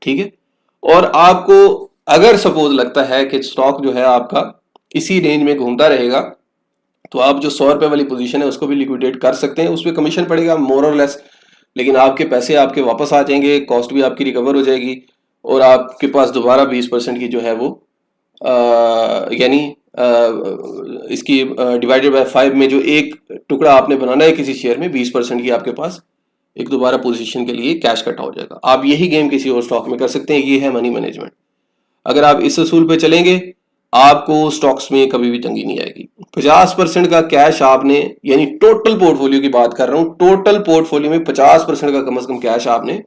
ठीक है, और आपको अगर सपोज लगता है कि स्टॉक जो है आपका इसी रेंज में घूमता रहेगा, तो आप जो 100 रुपए वाली पोजीशन है उसको भी लिक्विडेट कर सकते हैं। उसमें कमीशन पड़ेगा मोर और लेस, लेकिन आपके पैसे आपके वापस आ जाएंगे, कॉस्ट भी आपकी रिकवर हो जाएगी, और आपके पास दोबारा 20% की जो है वो यानी इसकी डिवाइडेड बाय 5 में जो एक टुकड़ा आपने बनाना है किसी शेयर में, 20% की आपके पास एक दोबारा पोजीशन के लिए कैश कटा हो जाएगा। आप यही गेम किसी और स्टॉक में कर सकते हैं। ये है मनी मैनेजमेंट। अगर आप इस असूल पे चलेंगे आपको स्टॉक्स में कभी भी तंगी नहीं आएगी। 50% का कैश आपने, यानी टोटल पोर्टफोलियो की बात कर रहा हूं, टोटल पोर्टफोलियो में 50% का कम से कम कैश आपने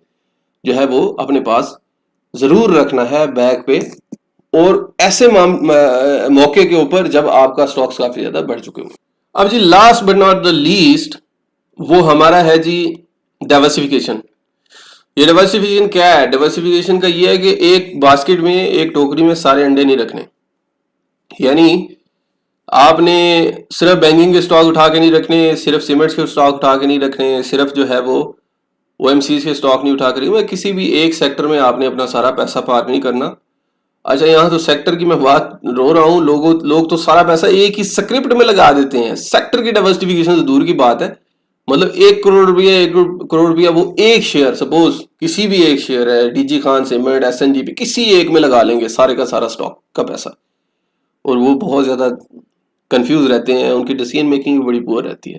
जो है वो अपने पास जरूर रखना है बैक पे, और ऐसे मौके के ऊपर जब आपका स्टॉक्स काफी ज्यादा बढ़ चुके हों। अब जी last but not the least, वो हमारा है जी डाइवर्सिफिकेशन। ये डाइवर्सिफिकेशन क्या है? डाइवर्सिफिकेशन का ये है कि एक बास्केट में, एक टोकरी में सारे अंडे नहीं रखने। यानी आपने सिर्फ बैंकिंग के स्टॉक उठा के नहीं रखने, सिर्फ सीमेंट्स के स्टॉक उठा के नहीं रखने, सिर्फ जो है वो ओएमसीज के स्टॉक नहीं उठा कर, किसी भी एक सेक्टर में आपने अपना सारा पैसा पार्क नहीं करना। अच्छा, यहाँ तो सेक्टर की मैं बात रो रहा हूँ, लोग तो सारा पैसा एक ही स्क्रिप्ट में लगा देते हैं। सेक्टर की डाइवर्सिफिकेशन तो दूर की बात है। मतलब 1 करोड़ रुपया, 1 करोड़ रुपया वो एक शेयर, सपोज किसी भी एक शेयर है, डीजी खान सीमेंट, एसएनजीपी, किसी एक में लगा लेंगे सारे का सारा स्टॉक का पैसा, और वो बहुत ज्यादा कंफ्यूज रहते हैं, उनकी डिसीजन मेकिंग भी बड़ी पुअर रहती है।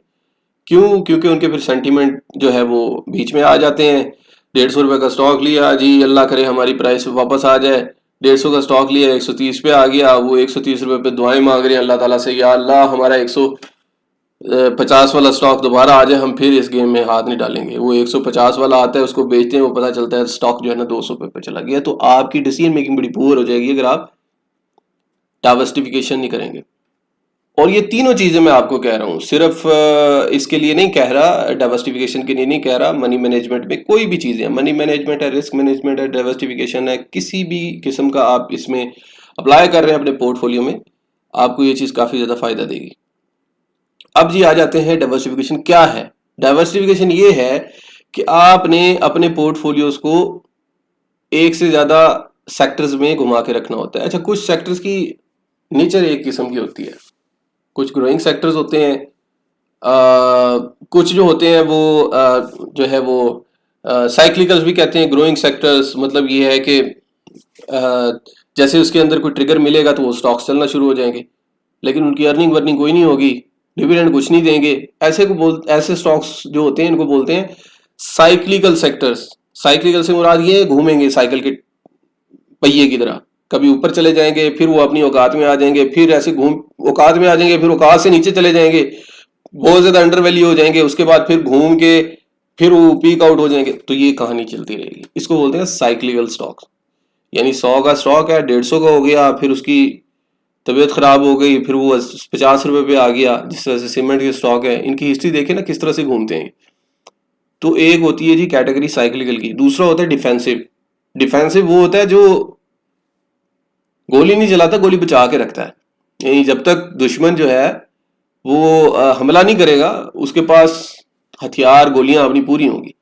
क्यों? क्योंकि उनके फिर सेंटीमेंट जो है वो बीच में आ जाते हैं। 150 रुपये का स्टॉक लिया जी, अल्लाह करे हमारी प्राइस वापस आ जाए। 150 का स्टॉक लिया, 130 पे आ गया, वो 130 रुपये पे दुआएं मांग रहे हैं अल्लाह ताला से, या अल्लाह हमारा 150 वाला स्टॉक दोबारा आ जाए, हम फिर इस गेम में हाथ नहीं डालेंगे। वो 150 वाला आता है, उसको बेचते हैं, वो पता चलता है स्टॉक जो है ना 200 रुपये पे चला गया। तो आपकी डिसीजन मेकिंग बड़ी पुअर हो जाएगी अगर आप डाइवर्सिफिकेशन नहीं करेंगे। और ये तीनों चीजें मैं आपको कह रहा हूँ, सिर्फ इसके लिए नहीं कह रहा, डाइवर्सिफिकेशन के लिए नहीं कह रहा, मनी मैनेजमेंट में कोई भी चीजें, मनी मैनेजमेंट है, रिस्क मैनेजमेंट है, डाइवर्सिफिकेशन है, किसी भी किस्म का आप इसमें अप्लाई कर रहे हैं अपने पोर्टफोलियो में, आपको ये चीज काफी ज्यादा फायदा देगी। अब जी आ जाते हैं डाइवर्सिफिकेशन क्या है। डाइवर्सिफिकेशन ये है कि आपने अपने पोर्टफोलियोज को एक से ज्यादा सेक्टर्स में घुमा के रखना होता है। अच्छा, कुछ सेक्टर्स की नेचर एक किस्म की होती है, कुछ ग्रोइंग सेक्टर्स होते हैं, कुछ जो होते हैं वो जो है वो साइक्लिकल्स भी कहते हैं ग्रोइंग सेक्टर्स। मतलब ये है कि जैसे उसके अंदर कोई ट्रिगर मिलेगा तो वो स्टॉक्स चलना शुरू हो जाएंगे, लेकिन उनकी अर्निंग वर्निंग कोई नहीं होगी, डिविडेंड कुछ नहीं देंगे। ऐसे स्टॉक्स जो होते हैं इनको बोलते हैं साइक्लिकल सेक्टर्स। साइक्लिकल से मुराद ये है घूमेंगे साइकिल के पहिए की तरह, कभी ऊपर चले जाएंगे, फिर वो अपनी औकात में आ जाएंगे, फिर ऐसे घूम औकात में आ जाएंगे, फिर औकात से नीचे चले जाएंगे, बहुत ज्यादा अंडर वैल्यू हो जाएंगे, उसके बाद फिर घूम के फिर वो पीक आउट हो जाएंगे। तो ये कहानी चलती रहेगी। इसको बोलते हैं साइक्लिकल स्टॉक्स। यानी 100 का स्टॉक है, 150 का हो गया, फिर उसकी तबीयत खराब हो गई, फिर वो 50 रुपए पे आ गया। जिस तरह से सीमेंट के स्टॉक है, इनकी हिस्ट्री देखे ना किस तरह से घूमते हैं। तो एक होती है जी कैटेगरी साइक्लिकल की, दूसरा होता है डिफेंसिव। डिफेंसिव वो होता है जो गोली नहीं चलाता, गोली बचा के रखता है। यानी जब तक दुश्मन जो है वो हमला नहीं करेगा, उसके पास हथियार गोलियां अपनी पूरी होंगी।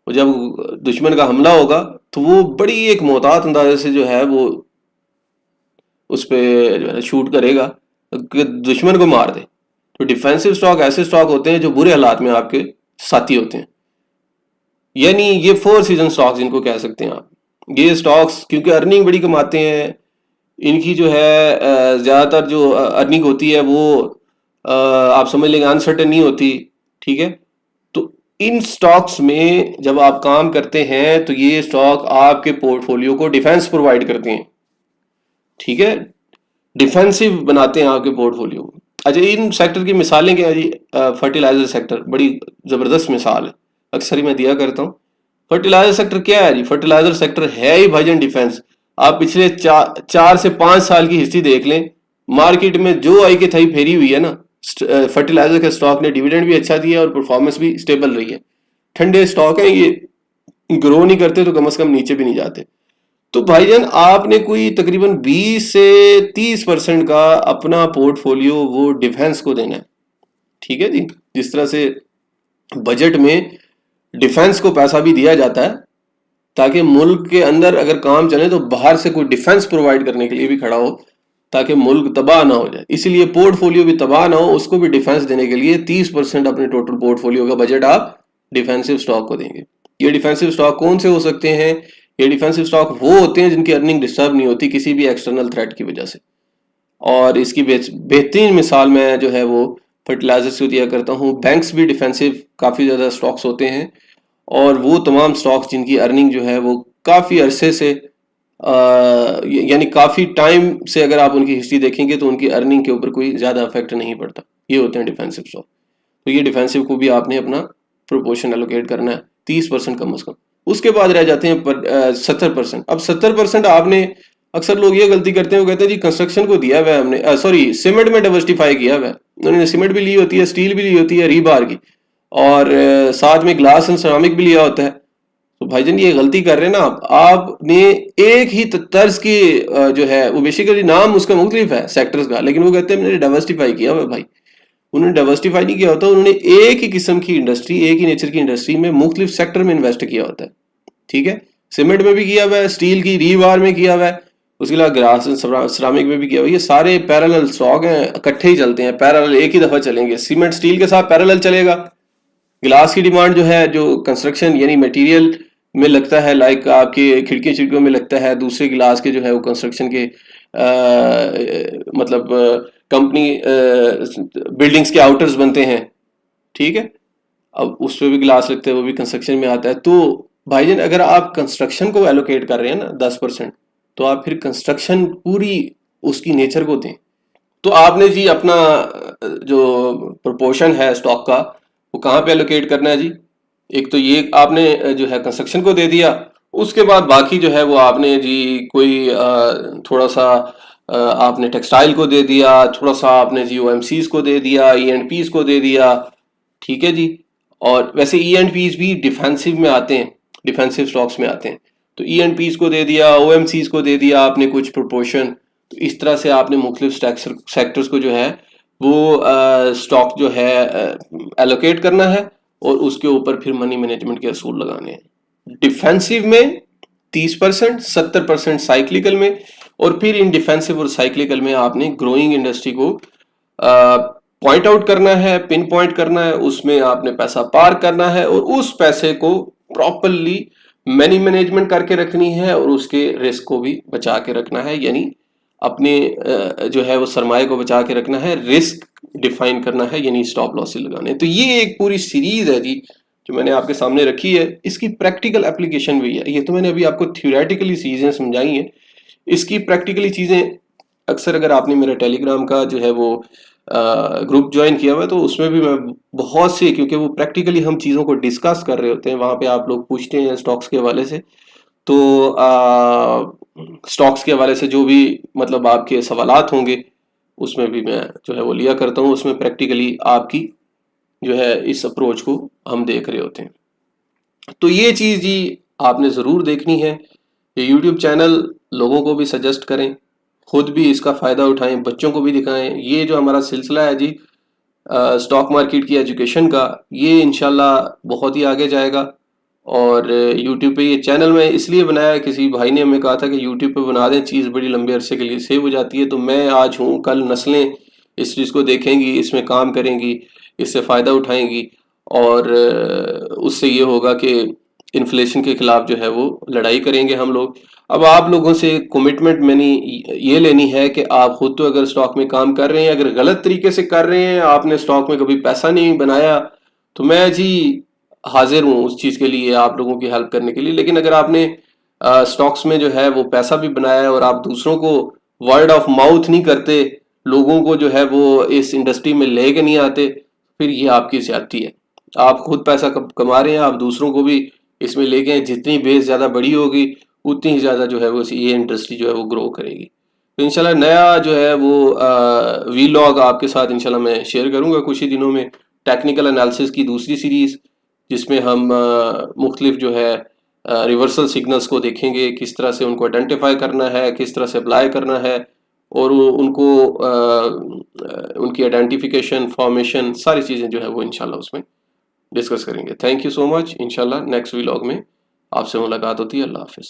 और जब दुश्मन का हमला होगा तो वो बड़ी एक मोहतात अंदाजे से जो है वो उस पर जो है शूट करेगा कि दुश्मन को मार दे। तो डिफेंसिव स्टॉक ऐसे स्टॉक होते हैं जो बुरे हालात में आपके साथी होते हैं। यानी ये 4 सीजन स्टॉक्स इनको कह सकते हैं आप। ये स्टॉक्स क्योंकि अर्निंग बड़ी कमाते हैं, इनकी जो है ज़्यादातर जो अर्निंग होती है वो आप समझ लेंगे अनसर्टेन नहीं होती। ठीक है, तो इन स्टॉक्स में जब आप काम करते हैं तो ये स्टॉक आपके पोर्टफोलियो को डिफेंस प्रोवाइड करते हैं। ठीक है, डिफेंसिव बनाते हैं आपके पोर्टफोलियो को। अच्छा, इन सेक्टर की मिसालें क्या है जी? फर्टिलाइजर सेक्टर बड़ी ज़बरदस्त मिसाल है, अक्सर ही मैं दिया करता हूँ। फर्टिलाइजर सेक्टर क्या है जी? फर्टिलाइजर सेक्टर है ही भाईजान डिफेंस। आप पिछले 4 से 5 साल की हिस्ट्री देख लें, मार्केट में जो आई के थई फेरी हुई है ना, फर्टिलाइजर के स्टॉक ने डिविडेंड भी अच्छा दिया और परफॉर्मेंस भी स्टेबल रही है। ठंडे स्टॉक है ये, ग्रो नहीं करते तो कम से कम नीचे भी नहीं जाते। तो भाईजान आपने कोई तकरीबन 20 से 30% का अपना पोर्टफोलियो वो डिफेंस को देना है। ठीक है जी, जिस तरह से बजट में डिफेंस को पैसा भी दिया जाता है ताकि मुल्क के अंदर अगर काम चले तो बाहर से कोई डिफेंस प्रोवाइड करने के लिए भी खड़ा हो ताकि मुल्क तबाह ना हो जाए। इसीलिए पोर्टफोलियो भी तबाह ना हो, उसको भी डिफेंस देने के लिए 30% अपने टोटल पोर्टफोलियो का बजट आप डिफेंसिव स्टॉक को देंगे। ये डिफेंसिव स्टॉक कौन से हो सकते हैं? ये डिफेंसिव स्टॉक वो होते हैं जिनकी अर्निंग डिस्टर्ब नहीं होती किसी भी एक्सटर्नल थ्रेट की वजह से। और इसकी बेहतरीन मिसाल मैं जो है वो फर्टिलाइजर्स को दिया करता हूँ। बैंक्स भी डिफेंसिव काफ़ी ज़्यादा स्टॉक्स होते हैं, और वो तमाम स्टॉक्स जिनकी अर्निंग जो है वो काफ़ी अरसे से यानी काफ़ी टाइम से अगर आप उनकी हिस्ट्री देखेंगे तो उनकी अर्निंग के ऊपर कोई ज़्यादा इफेक्ट नहीं पड़ता। ये होते हैं डिफेंसिव स्टॉक। तो ये डिफेंसिव को भी आपने अपना प्रोपोर्शन एलोकेट करना है, 30% कम अज कम। उसके बाद रह जाते हैं 70%। अब 70% आपने, अक्सर लोग ये गलती करते हैं, वो कहते हैं जी कंस्ट्रक्शन को दिया हुआ है हमने, सॉरी सीमेंट में डाइवर्सिफाई किया हुआ है। उन्होंने सीमेंट भी ली होती है, स्टील भी ली होती है, रीबार की, और साथ में ग्लास एंड सिरामिक भी लिया होता है। तो भाईजान ये गलती कर रहे हैं ना आपने एक ही तर्ज की जो है वो बेसिकली नाम उसका मुख्तलिफ है सेक्टर्स का, लेकिन वो कहते हैं मैंने डाइवर्सिफाई किया हुआ भाई। उन्होंने डाइवर्सिफाई नहीं किया होता, उन्होंने एक ही किस्म की इंडस्ट्री, एक ही नेचर की इंडस्ट्री में मुख्तलिफ सेक्टर में इन्वेस्ट किया होता है। ठीक है, सीमेंट में भी किया हुआ है, स्टील की रीबार में किया हुआ है, उसके अलावा ग्लास सिरामिक में भी किया हुआ है। ये सारे पैरेलल स्टॉक हैं, इकट्ठे ही चलते हैं, पैरेलल एक ही दफा चलेंगे। सीमेंट स्टील के साथ पैरेलल चलेगा। ग्लास की डिमांड जो है, जो कंस्ट्रक्शन यानी मटेरियल में लगता है, लाइक आपके खिड़की खिड़कियों में लगता है, दूसरे गिलास के जो है वो कंस्ट्रक्शन के मतलब कंपनी बिल्डिंग्स के आउटर्स बनते हैं। ठीक है, अब उस पर भी ग्लास लगते हैं, वो भी कंस्ट्रक्शन में आता है। तो भाईजान अगर आप कंस्ट्रक्शन को एलोकेट कर रहे हैं ना 10%, तो आप फिर कंस्ट्रक्शन पूरी उसकी नेचर को दें। तो आपने जी अपना जो प्रोपोर्शन है स्टॉक का वो कहाँ पे एलोकेट करना है जी? एक तो ये आपने जो है कंस्ट्रक्शन को दे दिया, उसके बाद बाकी जो है वो आपने जी कोई थोड़ा सा आपने टेक्सटाइल को दे दिया, थोड़ा सा आपने जी ओएमसीज को दे दिया, ईएनडपीज को दे दिया। ठीक है जी, और वैसे ईएनडपीज भी डिफेंसिव में आते हैं, डिफेंसिव स्टॉक्स में आते हैं। तो ईएनडपीज को दे दिया, ओएमसीज को दे दिया आपने कुछ प्रोपोर्शन। तो इस तरह से आपने मुख्तलिफ सेक्टर्स को जो है वो स्टॉक जो है एलोकेट करना है, और उसके ऊपर फिर मनी मैनेजमेंट के असूल लगाने हैं। डिफेंसिव में 30%, 70% साइक्लिकल में, और फिर इन डिफेंसिव और साइक्लिकल में आपने ग्रोइंग इंडस्ट्री को पॉइंट आउट करना है, पिन पॉइंट करना है, उसमें आपने पैसा पार्क करना है, और उस पैसे को प्रॉपरली मनी मैनेजमेंट करके रखनी है, और उसके रिस्क को भी बचा के रखना है, यानी अपने जो है वो सरमाए को बचा के रखना है, रिस्क डिफाइन करना है, यानी स्टॉप लॉसेस लगाने। तो ये एक पूरी सीरीज है जी जो मैंने आपके सामने रखी है। इसकी प्रैक्टिकल एप्लीकेशन भी है। ये तो मैंने अभी आपको थ्योरेटिकली चीजें समझाई हैं, इसकी प्रैक्टिकली चीजें अक्सर अगर आपने मेरा टेलीग्राम का जो है वो ग्रुप ज्वाइन किया हुआ है, तो उसमें भी मैं बहुत सी, क्योंकि वो प्रैक्टिकली हम चीज़ों को डिस्कस कर रहे होते हैं, वहाँ पे आप लोग पूछते हैं स्टॉक्स के हवाले से। तो स्टॉक्स के हवाले से जो भी मतलब आपके सवालात होंगे उसमें भी मैं जो है वो लिया करता हूँ। उसमें प्रैक्टिकली आपकी जो है इस अप्रोच को हम देख रहे होते हैं। तो ये चीज़ जी आपने ज़रूर देखनी है। ये यूट्यूब चैनल लोगों को भी सजेस्ट करें, खुद भी इसका फ़ायदा उठाएं, बच्चों को भी दिखाएं। ये जो हमारा सिलसिला है जी स्टॉक मार्केट की एजुकेशन का, ये इंशाल्लाह बहुत ही आगे जाएगा। और यूट्यूब पे ये चैनल मैं इसलिए बनाया, किसी भाई ने हमें कहा था कि यूट्यूब पे बना दें, चीज़ बड़ी लंबे अरसे के लिए सेव हो जाती है। तो मैं आज हूँ, कल नस्लें इस चीज़ को देखेंगी, इसमें काम करेंगी, इससे फ़ायदा उठाएंगी, और उससे ये होगा कि इन्फ्लेशन के खिलाफ जो है वो लड़ाई करेंगे हम लोग। अब आप लोगों से कमिटमेंट मैंने ये लेनी है कि आप खुद तो अगर स्टॉक में काम कर रहे हैं, अगर गलत तरीके से कर रहे हैं, आपने स्टॉक में कभी पैसा नहीं बनाया, तो मैं जी हाजिर हूँ उस चीज़ के लिए, आप लोगों की हेल्प करने के लिए। लेकिन अगर आपने स्टॉक्स में जो है वो पैसा भी बनाया है, और आप दूसरों को वर्ड ऑफ माउथ नहीं करते, लोगों को जो है वो इस इंडस्ट्री में लेके नहीं आते, फिर ये आपकी ज्यादती है। आप खुद पैसा कमा रहे हैं, आप दूसरों को भी इसमें लेके आए। जितनी बेस ज़्यादा बड़ी होगी, उतनी ही ज़्यादा जो है वो ये इंडस्ट्री जो है वो ग्रो करेगी। तो इंशाल्लाह नया जो है वो वीलॉग आपके साथ इंशाल्लाह मैं शेयर करूंगा कुछ ही दिनों में। टेक्निकल एनालिसिस की दूसरी सीरीज़, जिसमें हम मुख्तलिफ जो है रिवर्सल सिग्नल्स को देखेंगे, किस तरह से उनको आइडेंटिफाई करना है, किस तरह से अप्लाई करना है, और उनको उनकी आइडेंटिफिकेशन, फॉर्मेशन, सारी चीज़ें जो है वो इंशाल्लाह उसमें डिस्कस करेंगे। Thank you so much. इंशाल्लाह नेक्स्ट व्लॉग में आपसे मुलाकात होती है। अल्लाह हाफिज़।